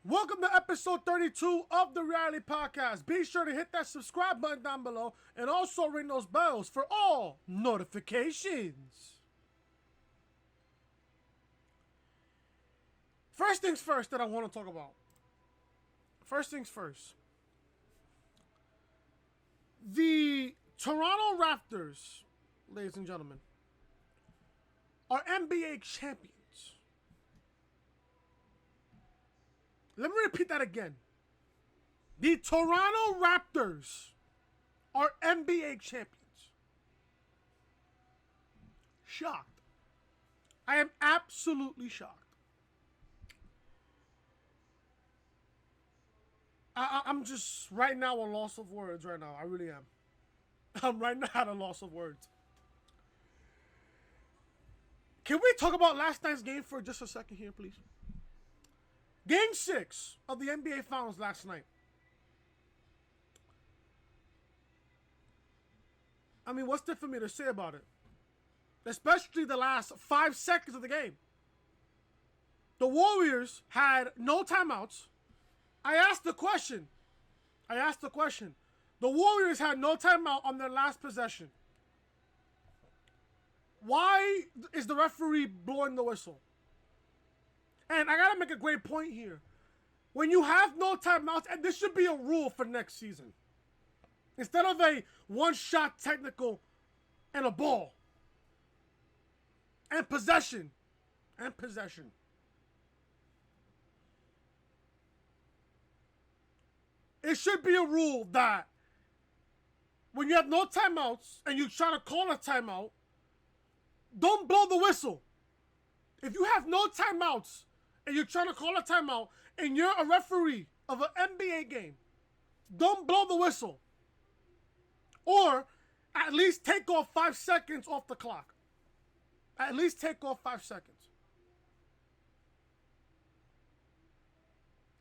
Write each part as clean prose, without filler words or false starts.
Welcome to episode 32 of the Reality Podcast. Be sure to hit that subscribe button down below and also ring those bells for all notifications. First things first that I want to talk about. First things first. The Toronto Raptors, ladies and gentlemen, are NBA champions. Let me repeat that again. The Toronto Raptors are NBA champions. Shocked. I am absolutely shocked. I'm just right now a loss of words right now. I really am. I'm right now at a loss of words. Can we talk about last night's game for just a second here, please? Game 6 of the NBA Finals last night. I mean, what's there for me to say about it? Especially the last 5 seconds of the game. The Warriors had no timeouts. I asked the question. The Warriors had no timeout on their last possession. Why is the referee blowing the whistle? And I gotta make a great point here. When you have no timeouts, and this should be a rule for next season. Instead of a one-shot technical and a ball. And possession. It should be a rule that when you have no timeouts and you try to call a timeout, don't blow the whistle. If you have no timeouts and you're trying to call a timeout and you're a referee of an NBA game, don't blow the whistle. Or at least take off 5 seconds off the clock. At least take off 5 seconds.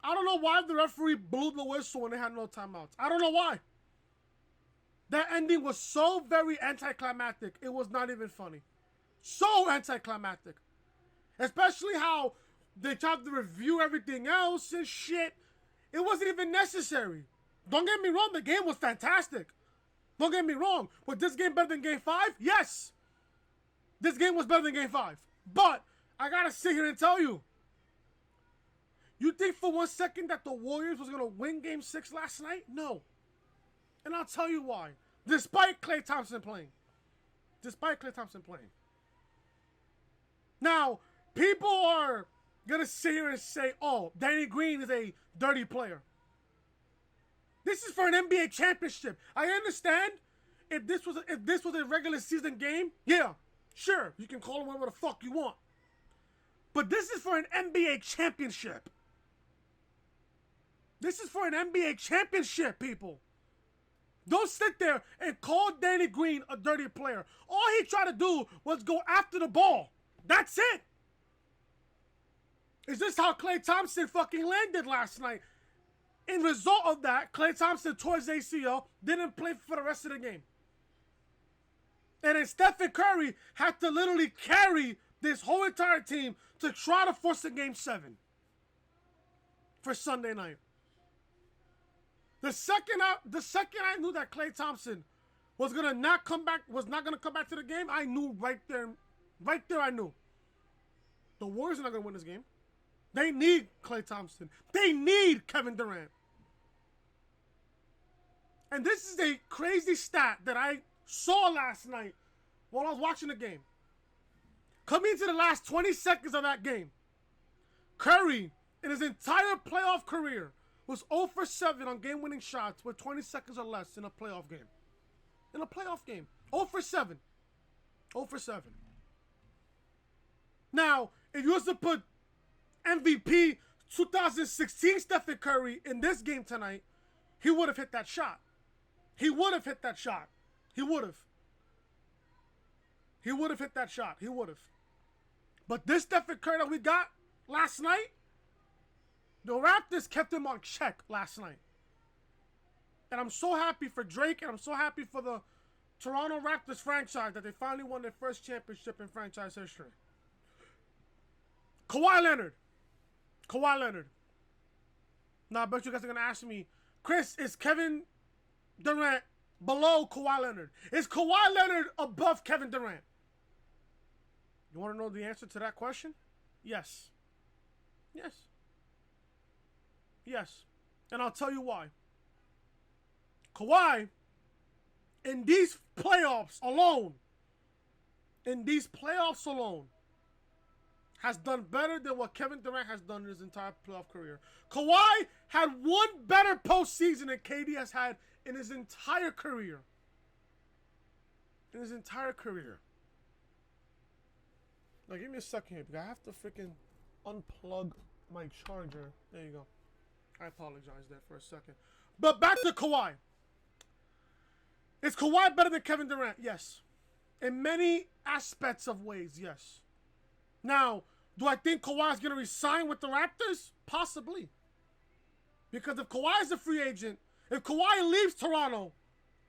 I don't know why the referee blew the whistle when they had no timeouts. I don't know why. That ending was so very anticlimactic, it was not even funny. So anticlimactic. Especially how they tried to review everything else and shit. It wasn't even necessary. Don't get me wrong, the game was fantastic. Don't get me wrong. Was this game better than Game 5? Yes. This game was better than Game 5. But I gotta sit here and tell you. You think for 1 second that the Warriors was gonna win Game 6 last night? No. And I'll tell you why. Despite Klay Thompson playing. Now, people are gonna sit here and say, oh, Danny Green is a dirty player. This is for an NBA championship. I understand if this was a regular season game, yeah, sure, you can call it whatever the fuck you want. But this is for an NBA championship. This is for an NBA championship, people. Don't sit there and call Danny Green a dirty player. All he tried to do was go after the ball. That's it. Is this how Klay Thompson fucking landed last night? In result of that, Klay Thompson tore his ACL, didn't play for the rest of the game. And then Stephen Curry had to literally carry this whole entire team to try to force a Game 7 for Sunday night. The second I knew that Klay Thompson was not gonna come back to the game, I knew right there I knew. The Warriors are not gonna win this game. They need Klay Thompson. They need Kevin Durant. And this is a crazy stat that I saw last night while I was watching the game. Coming into the last 20 seconds of that game, Curry, in his entire playoff career, was 0 for 7 on game-winning shots with 20 seconds or less in a playoff game. 0 for 7. 0 for 7. Now, if you was to put MVP 2016 Stephen Curry in this game tonight, he would have hit that shot. He would have. But this Stephen Curry that we got last night, the Raptors kept him on check last night. And I'm so happy for Drake, and I'm so happy for the Toronto Raptors franchise that they finally won their first championship in franchise history. Kawhi Leonard. Now, I bet you guys are going to ask me, Chris, is Kevin Durant below Kawhi Leonard? Is Kawhi Leonard above Kevin Durant? You want to know the answer to that question? Yes. Yes. Yes. And I'll tell you why. Kawhi, in these playoffs alone, has done better than what Kevin Durant has done in his entire playoff career. Kawhi had one better postseason than KD has had in his entire career. Now, give me a second here, because I have to freaking unplug my charger. There you go. I apologize there for a second. But back to Kawhi. Is Kawhi better than Kevin Durant? Yes. In many aspects of ways, yes. Now, do I think Kawhi is going to resign with the Raptors? Possibly. Because if Kawhi is a free agent, if Kawhi leaves Toronto,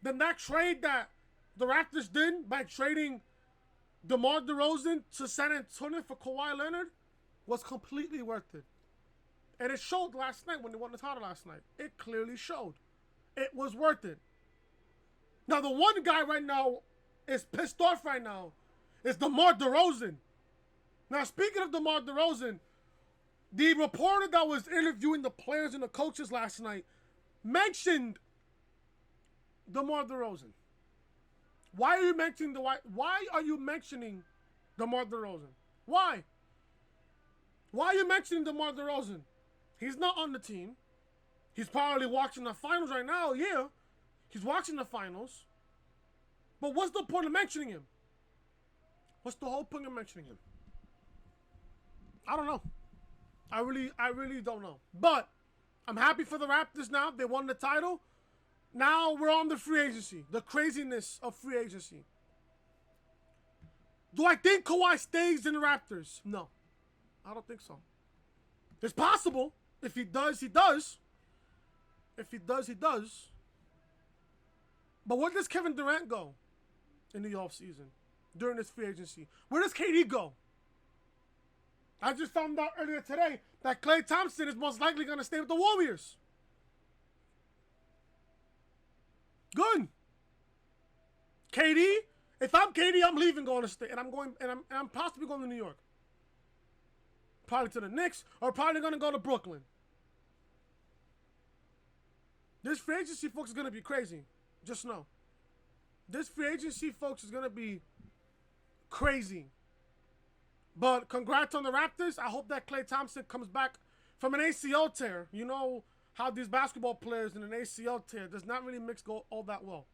then that trade that the Raptors did by trading DeMar DeRozan to San Antonio for Kawhi Leonard was completely worth it. And it showed last night when they won the title last night. It clearly showed. It was worth it. Now, the one guy right now is pissed off right now is DeMar DeRozan. Now, speaking of DeMar DeRozan, the reporter that was interviewing the players and the coaches last night mentioned DeMar DeRozan. Why are you mentioning DeMar DeRozan? Why? Why are you mentioning DeMar DeRozan? He's not on the team. He's probably watching the finals right now. Yeah, he's watching the finals. But what's the point of mentioning him? What's the whole point of mentioning him? I don't know. I really don't know. But I'm happy for the Raptors now. They won the title. Now we're on the free agency. The craziness of free agency. Do I think Kawhi stays in the Raptors? No. I don't think so. It's possible. If he does, he does. If he does, he does. But where does Kevin Durant go in the offseason during this free agency? Where does KD go? I just found out earlier today that Klay Thompson is most likely going to stay with the Warriors. Good. KD, if I'm KD, I'm leaving Golden State, and I'm possibly going to New York. Probably to the Knicks, or probably going to go to Brooklyn. This free agency, folks, is going to be crazy. Just know. This free agency, folks, is going to be crazy. But congrats on the Raptors. I hope that Klay Thompson comes back from an ACL tear. You know how these basketball players in an ACL tear does not really mix go all that well.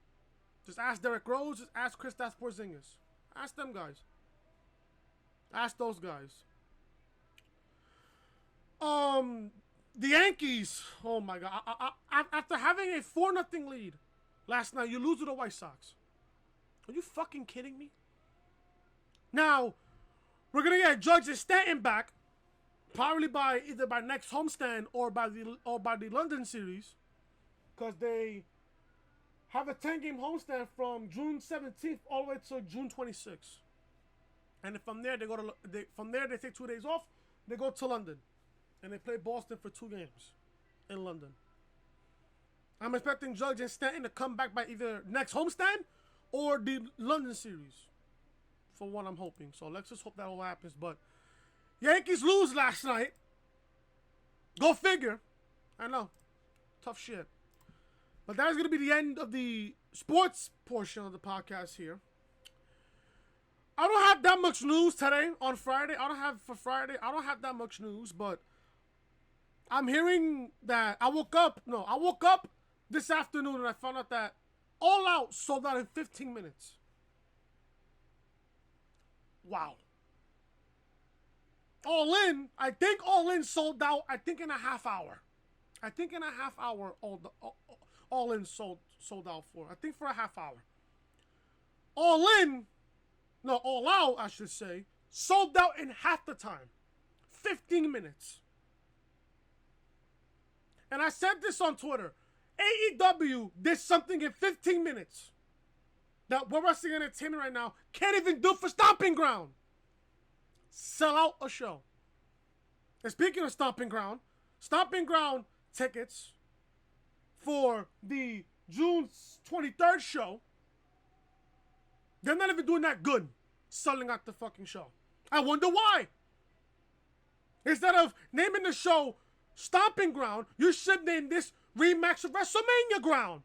Just ask Derrick Rose. Just ask Kristaps Porzingis. Ask them guys. Ask those guys. The Yankees. Oh my God. After having a 4-0 lead last night, you lose to the White Sox. Are you fucking kidding me? Now, we're gonna get Judge and Stanton back, probably by either by next homestand or by the London series, because they have a 10-game homestand from June 17th all the way to June 26th, and from there they take 2 days off. They go to London, and they play Boston for 2 games in London. I'm expecting Judge and Stanton to come back by either next homestand or the London series. For what I'm hoping. So let's just hope that all happens. But Yankees lose last night. Go figure. I know. Tough shit. But that is going to be the end of the sports portion of the podcast here. I don't have that much news today on Friday. I don't have that much news. But I'm hearing that I woke up this afternoon and I found out that All Out sold out in 15 minutes. Wow. I think All In sold out, in a half hour. All In sold out for. I think for a half hour. All Out, I should say, sold out in half the time. 15 minutes. And I said this on Twitter. AEW did something in 15 minutes that World Wrestling Entertainment right now can't even do for Stomping Ground. Sell out a show. And speaking of Stomping Ground tickets for the June 23rd show. They're not even doing that good selling out the fucking show. I wonder why. Instead of naming the show Stomping Ground, you should name this Rematch of WrestleMania Ground.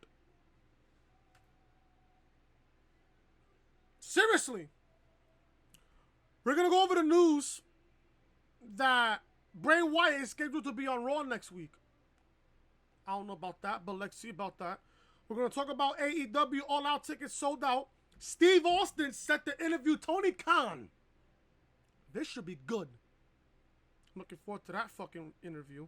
Seriously. We're going to go over the news that Bray Wyatt is scheduled to be on Raw next week. I don't know about that, but let's see about that. We're going to talk about AEW All Out tickets sold out. Steve Austin set to interview Tony Khan. This should be good. I'm looking forward to that fucking interview.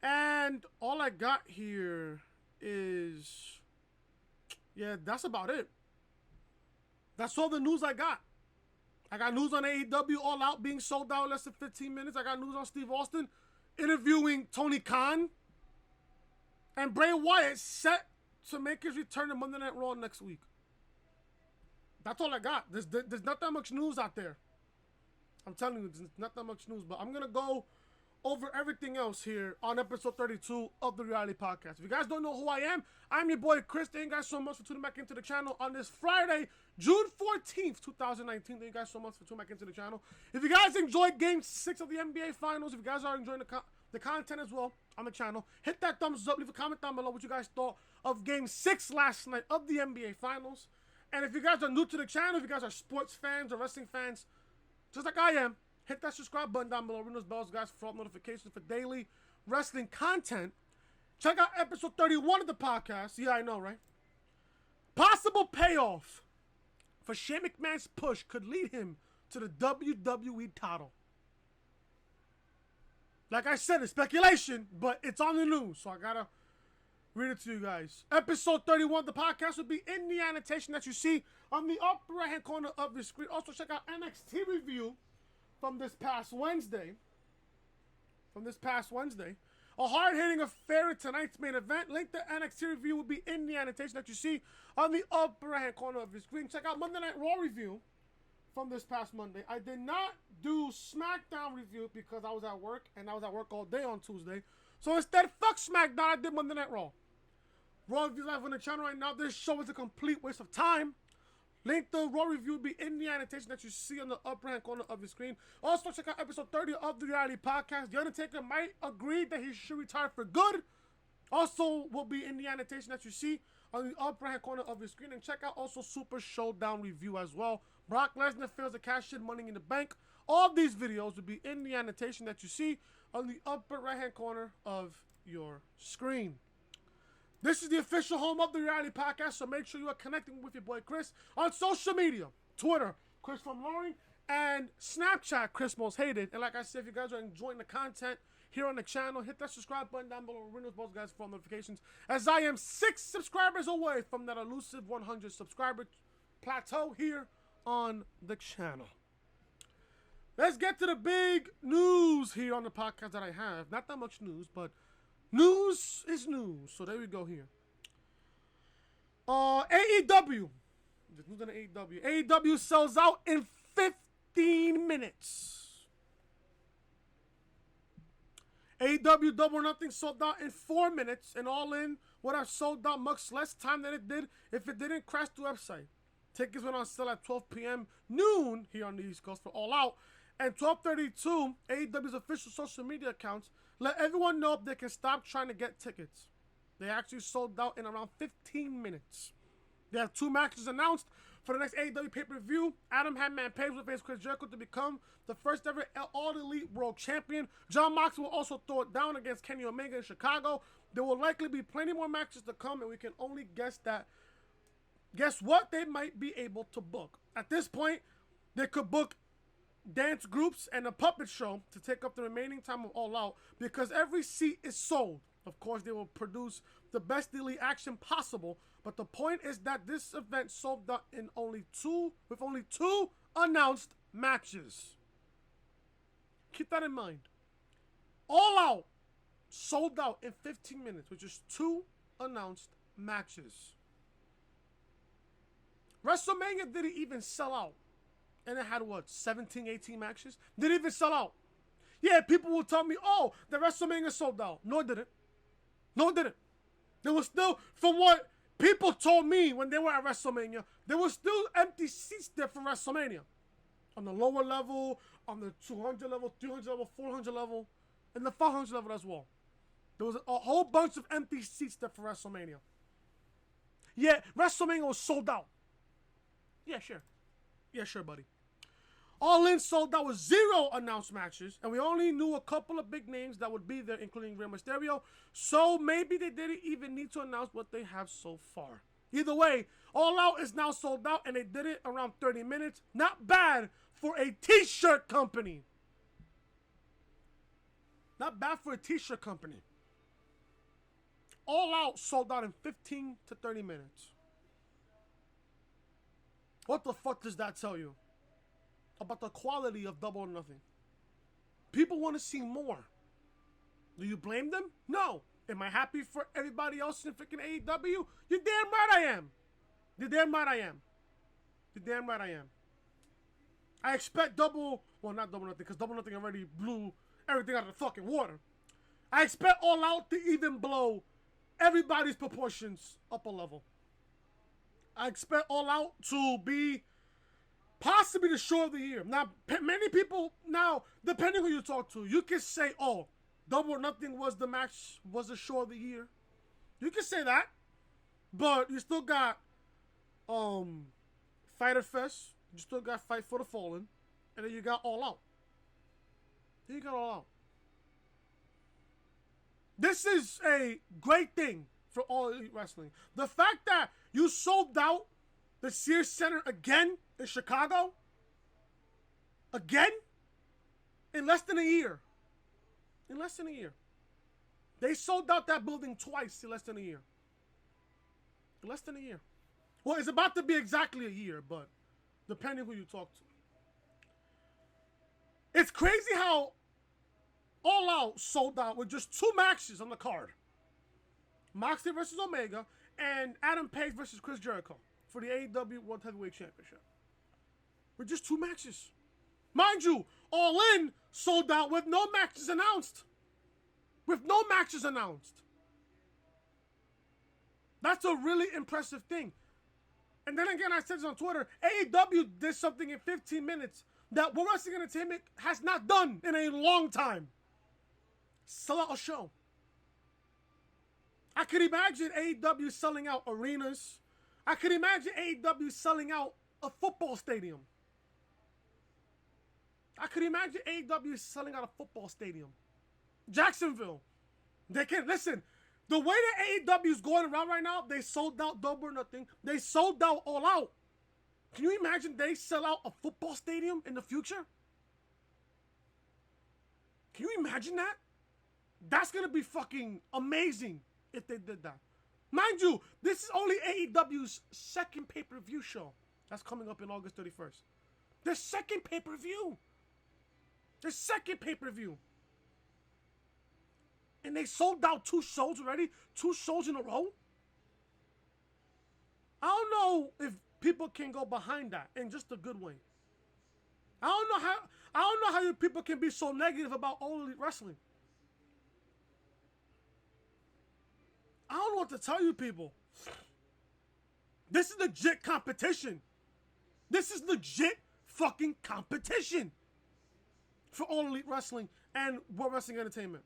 And all I got here is... yeah, that's about it. That's all the news I got. I got news on AEW All Out being sold out in less than 15 minutes. I got news on Steve Austin interviewing Tony Khan. And Bray Wyatt set to make his return to Monday Night Raw next week. That's all I got. There's not that much news out there. I'm telling you, there's not that much news. But I'm going to go over everything else here on episode 32 of the Reality Podcast. If you guys don't know who I am, I'm your boy Chris. Thank you guys so much for tuning back into the channel on this Friday, June 14th, 2019. Thank you guys so much for tuning back into the channel. If you guys enjoyed Game 6 of the NBA Finals, if you guys are enjoying the content as well on the channel, hit that thumbs up. Leave a comment down below what you guys thought of Game 6 last night of the NBA Finals. And if you guys are new to the channel, if you guys are sports fans or wrestling fans, just like I am, hit that subscribe button down below. Ring those bells, guys, for all notifications for daily wrestling content. Check out episode 31 of the podcast. Yeah, I know, right? Possible payoff for Shane McMahon's push could lead him to the WWE title. Like I said, it's speculation, but it's on the news, so I gotta read it to you guys. Episode 31 of the podcast will be in the annotation that you see on the upper right-hand corner of the screen. Also, check out NXT review from this past Wednesday. A hard-hitting affair in tonight's main event. Link to NXT review will be in the annotation that you see on the upper right-hand corner of the screen. Check out Monday Night Raw review from this past Monday. I did not do SmackDown review because I was at work, and I was at work all day on Tuesday. So instead, fuck SmackDown, I did Monday Night Raw. Raw review live on the channel right now. This show is a complete waste of time. Link to Raw review will be in the annotation that you see on the upper hand corner of the screen. Also, check out episode 30 of the Reality Podcast. The Undertaker might agree that he should retire for good. Also, will be in the annotation that you see on the upper hand corner of the screen. And check out also Super Showdown review as well. Brock Lesnar fails to cash in Money in the Bank. All these videos will be in the annotation that you see on the upper right hand corner of your screen. This is the official home of the Reality Podcast, so make sure you are connecting with your boy Chris on social media. Twitter, Chris from Loring, and Snapchat, Chris Most Hated. And like I said, if you guys are enjoying the content here on the channel, hit that subscribe button down below. Ring those bells, guys, for notifications. As I am 6 subscribers away from that elusive 100 subscriber plateau here on the channel. Let's get to the big news here on the podcast that I have. Not that much news, but news is news. So there we go here. AEW. There's news on the AEW. AEW sells out in 15 minutes. AEW Double or Nothing sold out in 4 minutes. And All In would have sold out much less time than it did if it didn't crash the website. Tickets went on sale at 12 p.m. noon here on the East Coast for All Out. And 12:32, AEW's official social media accounts let everyone know they can stop trying to get tickets. They actually sold out in around 15 minutes. They have 2 matches announced for the next AEW pay-per-view. Adam Hadman Page will face Chris Jericho to become the first ever All-Elite World Champion. John Moxley will also throw it down against Kenny Omega in Chicago. There will likely be plenty more matches to come, and we can only guess what they might be able to book. At this point, they could book dance groups and a puppet show to take up the remaining time of All Out because every seat is sold. Of course, they will produce the best elite action possible, but the point is that this event sold out in only two announced matches. Keep that in mind. All Out sold out in 15 minutes, which is 2 announced matches. WrestleMania didn't even sell out. And it had, 17, 18 matches? Didn't even sell out. Yeah, people will tell me, oh, the WrestleMania sold out. No, it didn't. No, it didn't. There was still, from what people told me when they were at WrestleMania, there was still empty seats there for WrestleMania. On the lower level, on the 200 level, 300 level, 400 level, and the 500 level as well. There was a whole bunch of empty seats there for WrestleMania. Yeah, WrestleMania was sold out. Yeah, sure. Yeah, sure, buddy. All In sold out with 0 announced matches, and we only knew a couple of big names that would be there, including Rey Mysterio. So maybe they didn't even need to announce what they have so far. Either way, All Out is now sold out, and they did it around 30 minutes. Not bad for a t-shirt company. Not bad for a t-shirt company. All Out sold out in 15 to 30 minutes. What the fuck does that tell you about the quality of Double or Nothing? People want to see more. Do you blame them? No. Am I happy for everybody else in freaking AEW? You're damn right I am. You're damn right I am. You're damn right I am. I expect not Double Nothing, because Double Nothing already blew everything out of the fucking water. I expect All Out to even blow everybody's proportions up a level. I expect All Out to be possibly the show of the year. Now, many people, depending who you talk to, you can say, oh, Double or Nothing was the show of the year. You can say that. But you still got Fyter Fest. You still got Fight for the Fallen. And then you got All Out. This is a great thing for All Elite Wrestling. The fact that you sold out the Sears Center again in Chicago, again, in less than a year. They sold out that building twice in less than a year. Well, it's about to be exactly a year, but depending who you talk to. It's crazy how All Out sold out with just 2 matches on the card. Moxley versus Omega and Adam Page versus Chris Jericho for the AEW World Heavyweight Championship. With just 2 matches. Mind you, All In sold out with no matches announced. That's a really impressive thing. And then again, I said this on Twitter, AEW did something in 15 minutes that World Wrestling Entertainment has not done in a long time. Sell out a show. I could imagine AEW selling out arenas. I could imagine AEW selling out a football stadium. Jacksonville. They can listen. The way that AEW is going around right now, they sold out Double or Nothing. They sold out All Out. Can you imagine they sell out a football stadium in the future? Can you imagine that? That's going to be fucking amazing if they did that. Mind you, this is only AEW's second pay-per-view show. That's coming up in August 31st. Their second pay-per-view. And they sold out 2 shows already? 2 shows in a row? I don't know if people can go behind that in just a good way. I don't know how you people can be so negative about All Elite Wrestling. I don't know what to tell you people. This is legit competition. This is legit fucking competition for All Elite Wrestling and World Wrestling Entertainment.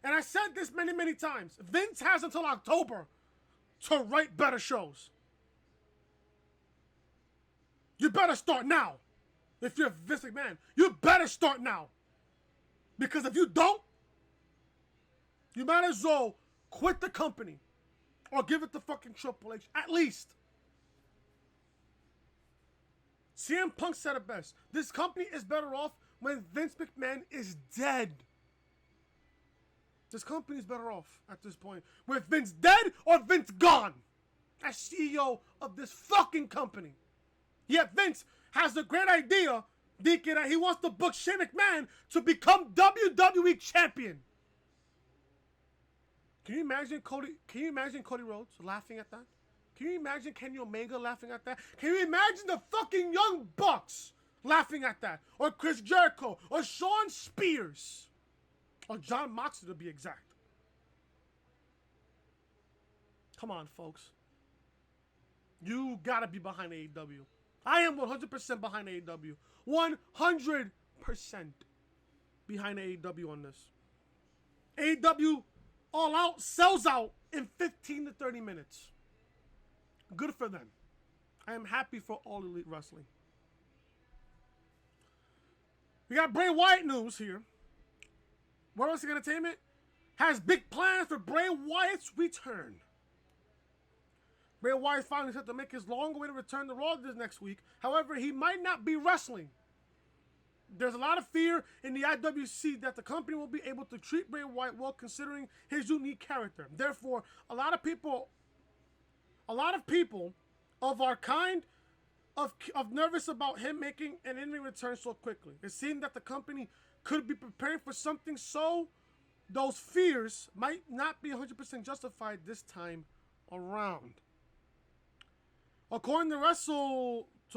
And I said this many, many times. Vince has until October to write better shows. You better start now. If you're Vince McMahon, you better start now. Because if you don't, you might as well quit the company or give it to fucking Triple H, at least. CM Punk said it best. This company is better off when Vince McMahon is dead. This company is better off at this point with Vince dead or Vince gone as CEO of this fucking company. Yet Vince has the great idea, thinking that he wants to book Shane McMahon to become WWE champion. Can you imagine Cody Rhodes laughing at that? Can you imagine Kenny Omega laughing at that? Can you imagine the fucking Young Bucks laughing at that? Or Chris Jericho, or Shawn Spears, or John Moxley to be exact. Come on, folks. You gotta be behind AEW. I am 100% behind AEW. 100% behind AEW on this. AEW All Out sells out in 15 to 30 minutes. Good for them. I am happy for All Elite Wrestling. We got Bray Wyatt news here. World Wrestling Entertainment has big plans for Bray Wyatt's return. Bray Wyatt finally set to make his long-awaited return to Raw this next week. However, he might not be wrestling. There's a lot of fear in the IWC that the company will be able to treat Bray Wyatt well considering his unique character. Therefore, a lot of people of our kind of nervous about him making an in-ring return so quickly. It seemed that the company could be preparing for something, so those fears might not be 100% justified this time around. According to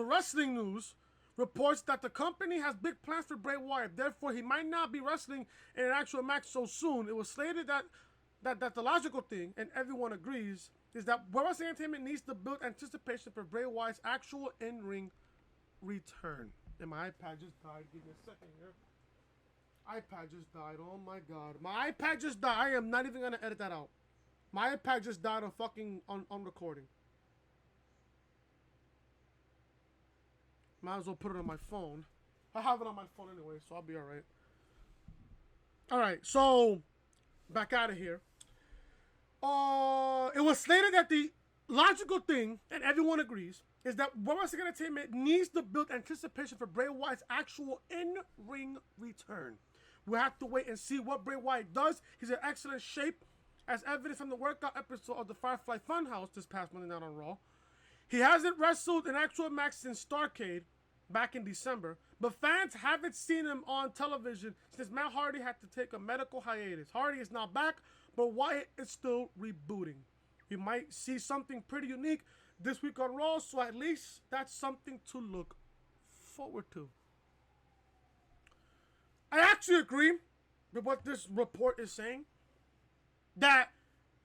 Wrestling News, reports that the company has big plans for Bray Wyatt. Therefore, he might not be wrestling in an actual match so soon. It was slated that the logical thing, and everyone agrees, is that World Wrestling Entertainment needs to build anticipation for Bray Wyatt's actual in-ring return. And my iPad just died. Give me a second here. iPad just died. Oh my god. My iPad just died. I am not even going to edit that out. My iPad just died on recording. Might as well put it on my phone. I have it on my phone anyway, so I'll be alright. Alright, so back out of here. It was stated that the logical thing, and everyone agrees, is that World Wrestling Entertainment needs to build anticipation for Bray Wyatt's actual in-ring return. We'll have to wait and see what Bray Wyatt does. He's in excellent shape, as evident from the workout episode of the Firefly Funhouse this past Monday night on Raw. He hasn't wrestled an actual match since Starrcade back in December, but fans haven't seen him on television since Matt Hardy had to take a medical hiatus. Hardy is now back, but Wyatt is still rebooting. We might see something pretty unique this week on Raw, so at least that's something to look forward to. I actually agree with what this report is saying, that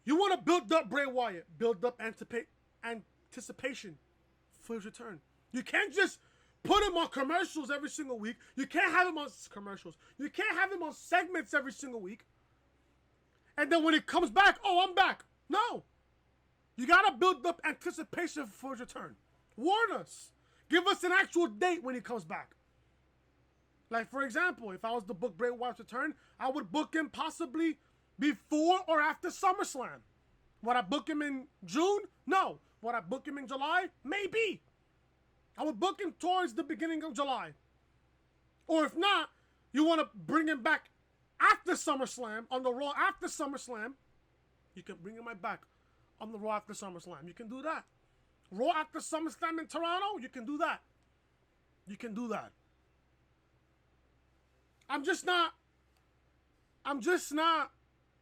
you want to build up Bray Wyatt, build up anticipation for his return. You can't just put him on commercials every single week. You can't have him on commercials. You can't have him on segments every single week. And then when he comes back, oh, I'm back. No. You got to build up anticipation for his return. Warn us. Give us an actual date when he comes back. Like, for example, if I was to book Bray Wyatt's return, I would book him possibly before or after SummerSlam. Would I book him in June? No. Would I book him in July? Maybe. I would book him towards the beginning of July. Or if not, you want to bring him back after SummerSlam, on the Raw after SummerSlam, you can bring him right back on the Raw after SummerSlam. You can do that. Raw after SummerSlam in Toronto, you can do that. You can do that. I'm just not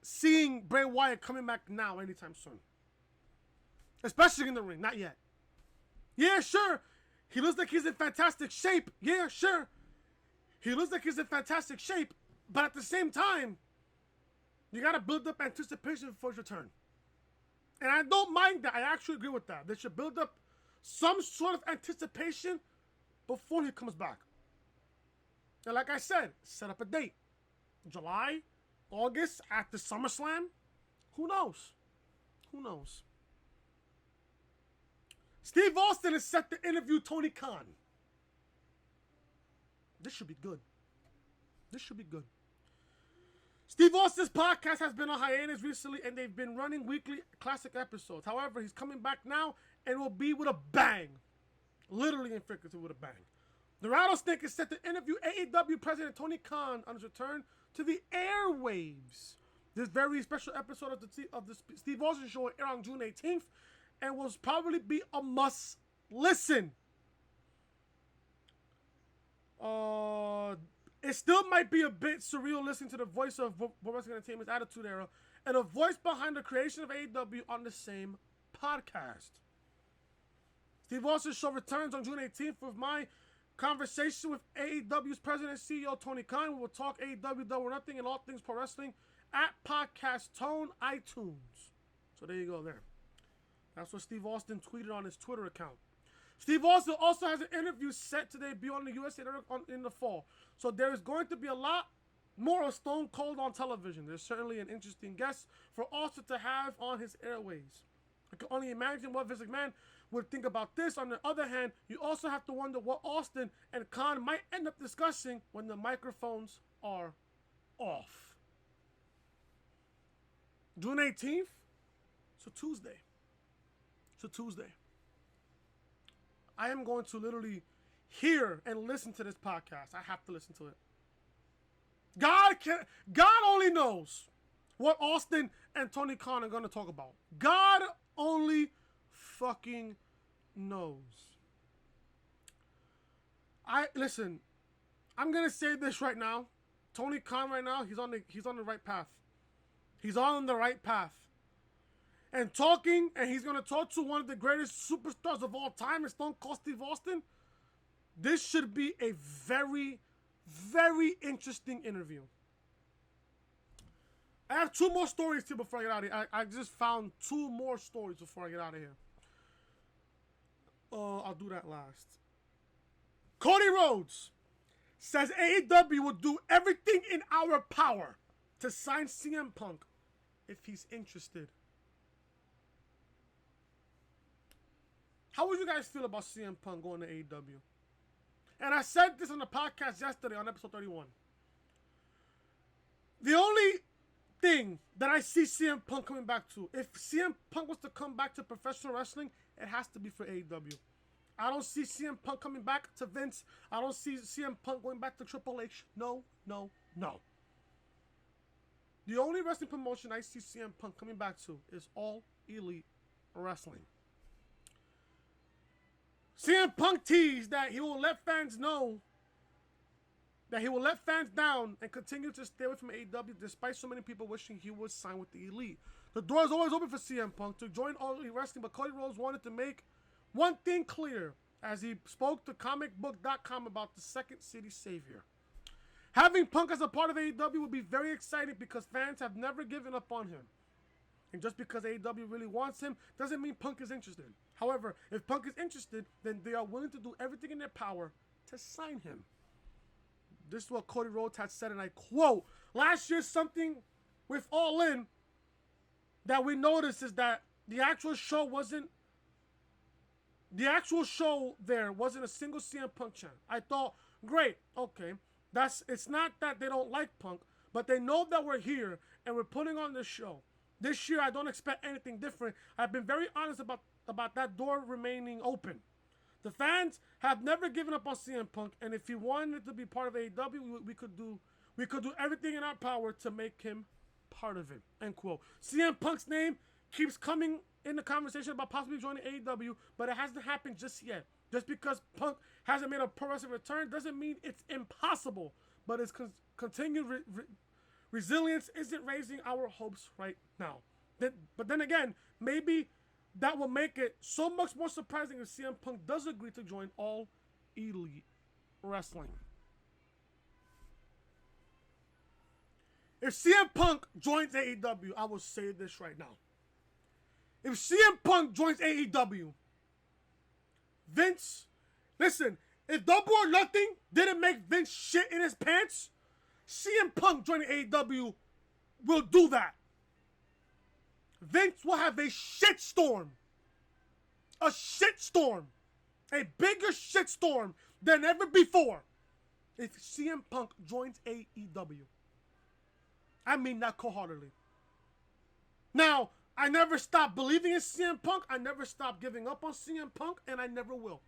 seeing Bray Wyatt coming back now anytime soon. Especially in the ring, not yet. Yeah, sure. He looks like he's in fantastic shape. Yeah, sure. He looks like he's in fantastic shape. But at the same time, you got to build up anticipation for his return. And I don't mind that. I actually agree with that. They should build up some sort of anticipation before he comes back. And like I said, set up a date. July, August, after SummerSlam. Who knows? Who knows? Steve Austin is set to interview Tony Khan. This should be good. This should be good. Steve Austin's podcast has been on hiatus recently, and they've been running weekly classic episodes. However, he's coming back now, and will be with a bang. Literally and figuratively with a bang. The Rattlesnake is set to interview AEW President Tony Khan on his return to the airwaves. This very special episode of the Steve Austin Show will air on June 18th, and will probably be a must listen. It still might be a bit surreal listening to the voice of World Wrestling Entertainment's Attitude Era and a voice behind the creation of AEW on the same podcast. Steve Austin's show returns on June 18th with my conversation with AEW's president and CEO Tony Khan. We will talk AEW Double or Nothing and all things pro wrestling at Podcast Tone iTunes. So there you go there. That's what Steve Austin tweeted on his Twitter account. Steve Austin also has an interview set to debut on the USA Network in the fall. So there is going to be a lot more of Stone Cold on television. There's certainly an interesting guest for Austin to have on his airways. I can only imagine what Vince McMahon would think about this. On the other hand, you also have to wonder what Austin and Kahn might end up discussing when the microphones are off. June 18th, it's a Tuesday. It's a Tuesday. I am going to literally hear and listen to this podcast. I have to listen to it. God only knows what Austin and Tony Khan are going to talk about. God only fucking knows. Listen, I'm going to say this right now. Tony Khan right now, he's on the right path. He's on the right path. And he's going to talk to one of the greatest superstars of all time, Stone Cold Steve Austin. This should be a very, very interesting interview. I have two more stories too before I get out of here. I just found two more stories before I get out of here. I'll do that last. Cody Rhodes says AEW will do everything in our power to sign CM Punk if he's interested. How would you guys feel about CM Punk going to AEW? And I said this on the podcast yesterday on episode 31. The only thing that I see CM Punk coming back to, if CM Punk was to come back to professional wrestling, it has to be for AEW. I don't see CM Punk coming back to Vince. I don't see CM Punk going back to Triple H. No, no, no. The only wrestling promotion I see CM Punk coming back to is All Elite Wrestling. CM Punk teased that he will let fans know that he will let fans down and continue to stay away from AEW despite so many people wishing he would sign with the Elite. The door is always open for CM Punk to join All Elite Wrestling, but Cody Rhodes wanted to make one thing clear as he spoke to comicbook.com about the Second City Savior. Having Punk as a part of AEW would be very exciting because fans have never given up on him. And just because AEW really wants him doesn't mean Punk is interested. However, if Punk is interested, then they are willing to do everything in their power to sign him. This is what Cody Rhodes had said, and I quote, last year something with All In that we noticed is that the actual show there wasn't a single CM Punk chant. I thought, great, okay. It's not that they don't like Punk, but they know that we're here and we're putting on this show. This year, I don't expect anything different. I've been very honest about that door remaining open. The fans have never given up on CM Punk, and if he wanted to be part of AEW, we could do everything in our power to make him part of it. End quote. CM Punk's name keeps coming in the conversation about possibly joining AEW, but it hasn't happened just yet. Just because Punk hasn't made a pro wrestling return doesn't mean it's impossible, but his continued resilience isn't raising our hopes right now. But then again, maybe that will make it so much more surprising if CM Punk does agree to join All Elite Wrestling. If CM Punk joins AEW, I will say this right now. If CM Punk joins AEW, Vince, listen, if Double or Nothing didn't make Vince shit in his pants, CM Punk joining AEW will do that. Vince will have a shitstorm. A shitstorm. A bigger shitstorm than ever before if CM Punk joins AEW. I mean that cold-heartedly. Now, I never stopped believing in CM Punk. I never stopped giving up on CM Punk, and I never will.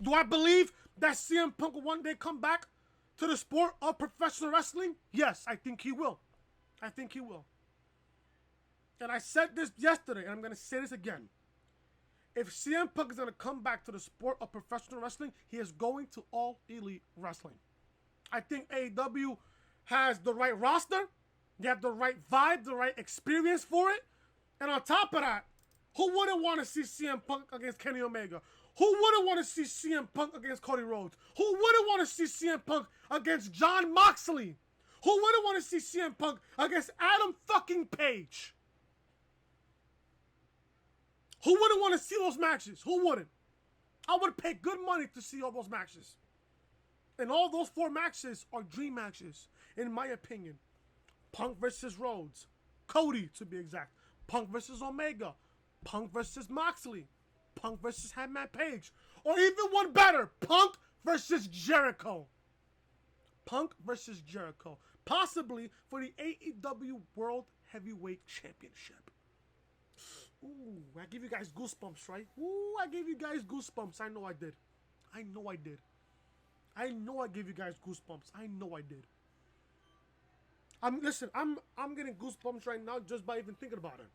Do I believe that CM Punk will one day come back to the sport of professional wrestling? Yes, I think he will. I think he will. And I said this yesterday, and I'm going to say this again. If CM Punk is going to come back to the sport of professional wrestling, he is going to All Elite Wrestling. I think AEW has the right roster. They have the right vibe, the right experience for it. And on top of that, who wouldn't want to see CM Punk against Kenny Omega? Who wouldn't want to see CM Punk against Cody Rhodes? Who wouldn't want to see CM Punk against Jon Moxley? Who wouldn't want to see CM Punk against Adam fucking Page? Who wouldn't want to see those matches? Who wouldn't? I would pay good money to see all those matches. And all those 4 matches are dream matches, in my opinion. Punk versus Rhodes. Cody, to be exact. Punk versus Omega. Punk versus Moxley. Punk versus Hangman Page. Or even one better, Punk versus Jericho. Punk versus Jericho. Possibly for the AEW World Heavyweight Championship. Ooh, I give you guys goosebumps, right? Ooh, I gave you guys goosebumps. I know I did. I know I did. I know I gave you guys goosebumps. I know I did. Listen, I'm getting goosebumps right now just by even thinking about it.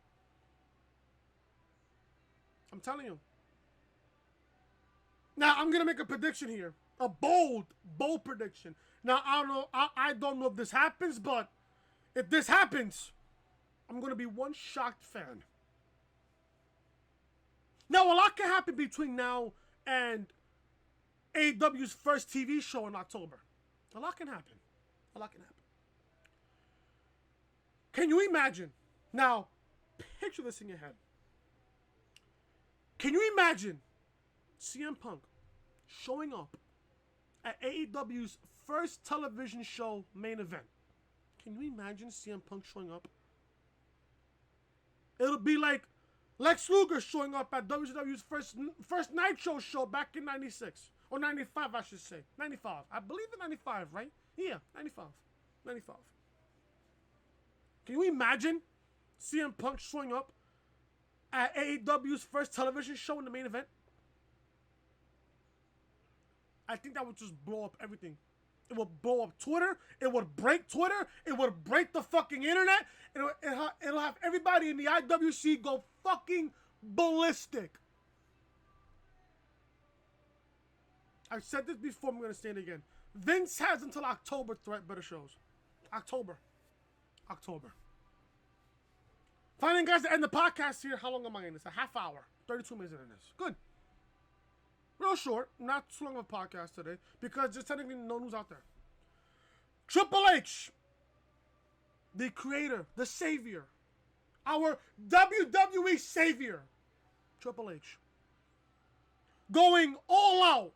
I'm telling you. Now, I'm going to make a prediction here. A bold prediction. Now, I don't know if this happens, but if this happens, I'm going to be one shocked fan. Now, a lot can happen between now and AEW's first TV show in October. A lot can happen. A lot can happen. Can you imagine? Now, picture this in your head. Can you imagine CM Punk showing up at AEW's first television show main event? Can you imagine CM Punk showing up? It'll be like Lex Luger showing up at WCW's first Nitro show back in 96. Or 95, I should say. 95. I believe in 95, right? Yeah, 95. 95. Can you imagine CM Punk showing up at AEW's first television show in the main event? I think that would just blow up everything. It would blow up Twitter. It would break Twitter. It would break the fucking internet. It'll have everybody in the IWC go fucking ballistic. I've said this before. I'm going to say it again. Vince has until October to write better shows. October. Finally, guys, to end the podcast here. How long am I in this? A half hour. 32 minutes in this. Good. Real short. Not too long of a podcast today. Because there's technically no news out there. Triple H. The creator. The savior. Our WWE savior. Triple H. Going all out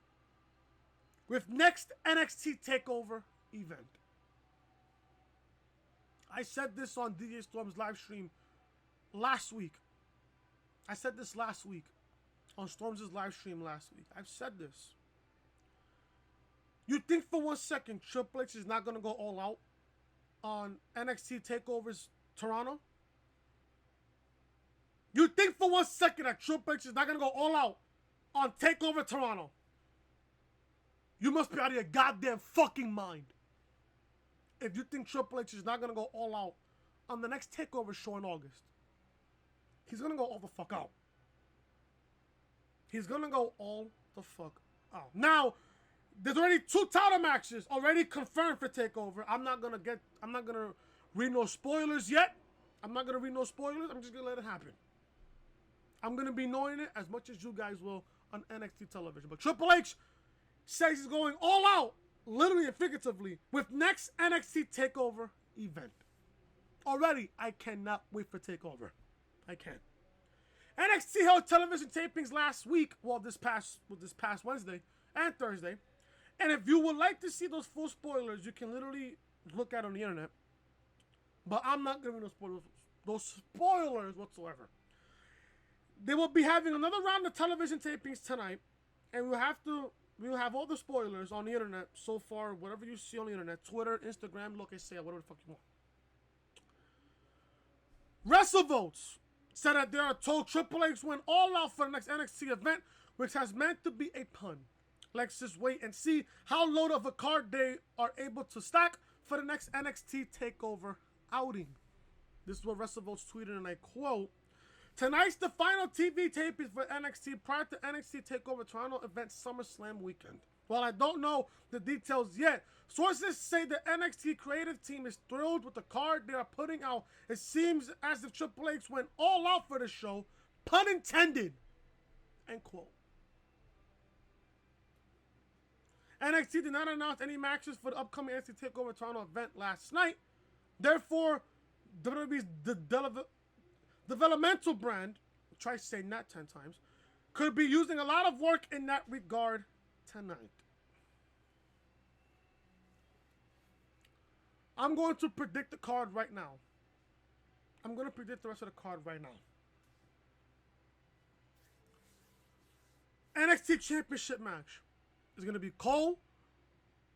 with next NXT Takeover event. I said this on DJ Storm's live stream last week. I said this last week on Storm's live stream last week. I've said this. You think for one second Triple H is not going to go all out on NXT Takeover's Toronto? You think for one second that Triple H is not going to go all out on Takeover Toronto? You must be out of your goddamn fucking mind. If you think Triple H is not going to go all out on the next TakeOver show in August, he's going to go all the fuck out. He's going to go all the fuck out. Now, there's already 2 title matches already confirmed for TakeOver. I'm not going to read no spoilers yet. I'm just going to let it happen. I'm going to be knowing it as much as you guys will on NXT television. But Triple H says he's going all out, literally and figuratively, with next NXT TakeOver event. Already, I cannot wait for TakeOver. I can't. NXT held television tapings last week, this past Wednesday and Thursday. And if you would like to see those full spoilers, you can literally look at it on the internet. But I'm not giving those spoilers whatsoever. They will be having another round of television tapings tonight, and we'll have all the spoilers on the internet so far, whatever you see on the internet, Twitter, Instagram, look and say whatever the fuck you want. WrestleVotes said that they are told Triple H went all out for the next NXT event, which has meant to be a pun. Let's just wait and see how load of a card they are able to stack for the next NXT TakeOver outing. This is what WrestleVotes tweeted, and I quote, "Tonight's the final TV taping for NXT prior to NXT TakeOver Toronto event SummerSlam weekend. While I don't know the details yet, sources say the NXT creative team is thrilled with the card they are putting out. It seems as if Triple H went all out for the show, pun intended." End quote. NXT did not announce any matches for the upcoming NXT TakeOver Toronto event last night. Therefore, WWE's developmental brand try saying that 10 times. Could be using a lot of work in that regard tonight. I'm going to predict the card right now. I'm going to predict the rest of the card right now. NXT Championship match is going to be Cole,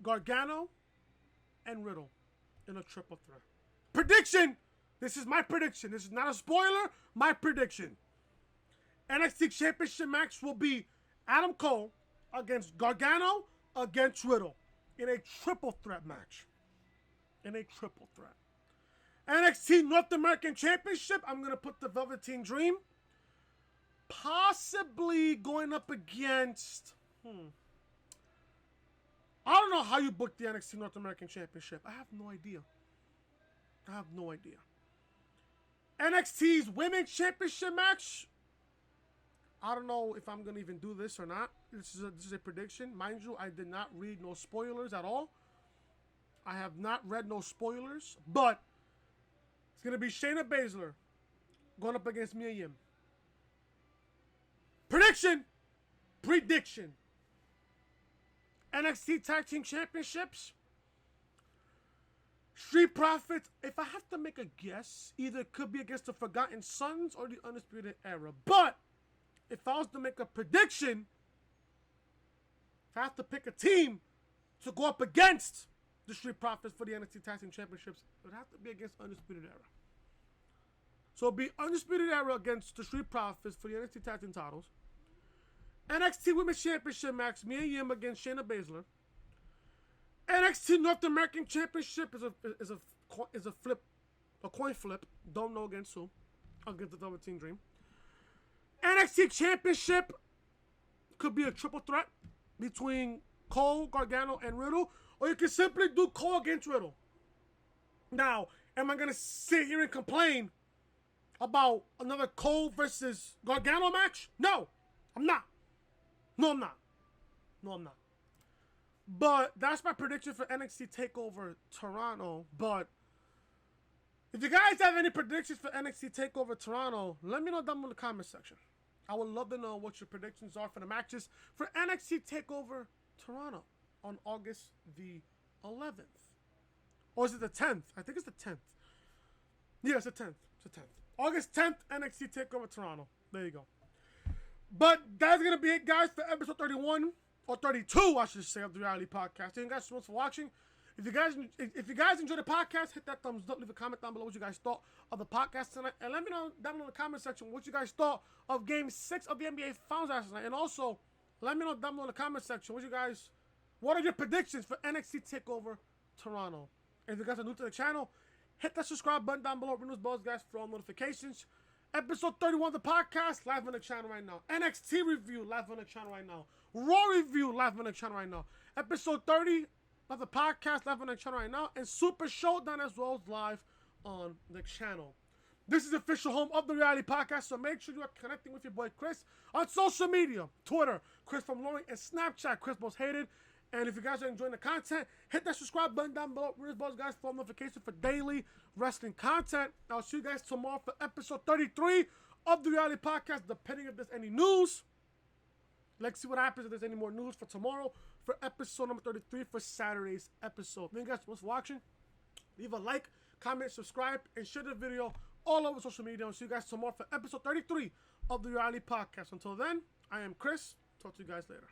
Gargano, and Riddle in a triple threat. Prediction! This is my prediction. This is not a spoiler. My prediction. NXT Championship match will be Adam Cole against Gargano against Riddle in a triple threat match. In a triple threat. NXT North American Championship, I'm going to put the Velveteen Dream possibly going up against... I don't know how you booked the NXT North American Championship. I have no idea. NXT's Women's Championship match. I don't know if I'm going to even do this or not. This is a prediction. Mind you, I did not read no spoilers at all. I have not read no spoilers. But it's going to be Shayna Baszler going up against Mia Yim. Prediction. NXT Tag Team Championships. Street Profits, if I have to make a guess, either it could be against the Forgotten Sons or the Undisputed Era. But if I was to make a prediction, if I have to pick a team to go up against the Street Profits for the NXT Tag Team Championships, it would have to be against Undisputed Era. So it'd be Undisputed Era against the Street Profits for the NXT Tag Team titles. NXT Women's Championship match, Mia Yim against Shayna Baszler. NXT North American Championship is a coin flip. Don't know against who. Against the Velveteen Dream. NXT Championship could be a triple threat between Cole, Gargano, and Riddle, or you can simply do Cole against Riddle. Now, am I gonna sit here and complain about another Cole versus Gargano match? No, I'm not. No, I'm not. But that's my prediction for NXT TakeOver Toronto. But if you guys have any predictions for NXT TakeOver Toronto, let me know down in the comment section. I would love to know what your predictions are for the matches for NXT TakeOver Toronto on August the 11th. Or is it the 10th? I think it's the 10th. Yeah, it's the 10th. August 10th, NXT TakeOver Toronto. There you go. But that's going to be it, guys, for episode 31. Or 32, I should say, of the Reality Podcast. Thank you guys so much for watching. If you guys enjoyed the podcast, hit that thumbs up. Leave a comment down below what you guys thought of the podcast tonight. And let me know down in the comment section what you guys thought of Game 6 of the NBA Finals last night. And also, let me know down below in the comment section what are your predictions for NXT TakeOver Toronto. And if you guys are new to the channel, hit that subscribe button down below. Ring those bells, guys, for all notifications. Episode 31 of the podcast, live on the channel right now. NXT review, live on the channel right now. Raw review, live on the channel right now. Episode 30 of the podcast, live on the channel right now. And Super Showdown as well as live on the channel. This is the official home of the Reality Podcast, so make sure you are connecting with your boy Chris on social media. Twitter, Chris from Loring, and Snapchat, Chris Most Hated. And if you guys are enjoying the content, hit that subscribe button down below. Ring those bells, guys, for notifications for daily wrestling content. I'll see you guys tomorrow for episode 33 of the Reality Podcast, depending if there's any news. Let's see what happens if there's any more news for tomorrow for episode number 33 for Saturday's episode. Thank you guys so much for watching. Leave a like, comment, subscribe, and share the video all over social media. I'll see you guys tomorrow for episode 33 of the Reality Podcast. Until then, I am Chris. Talk to you guys later.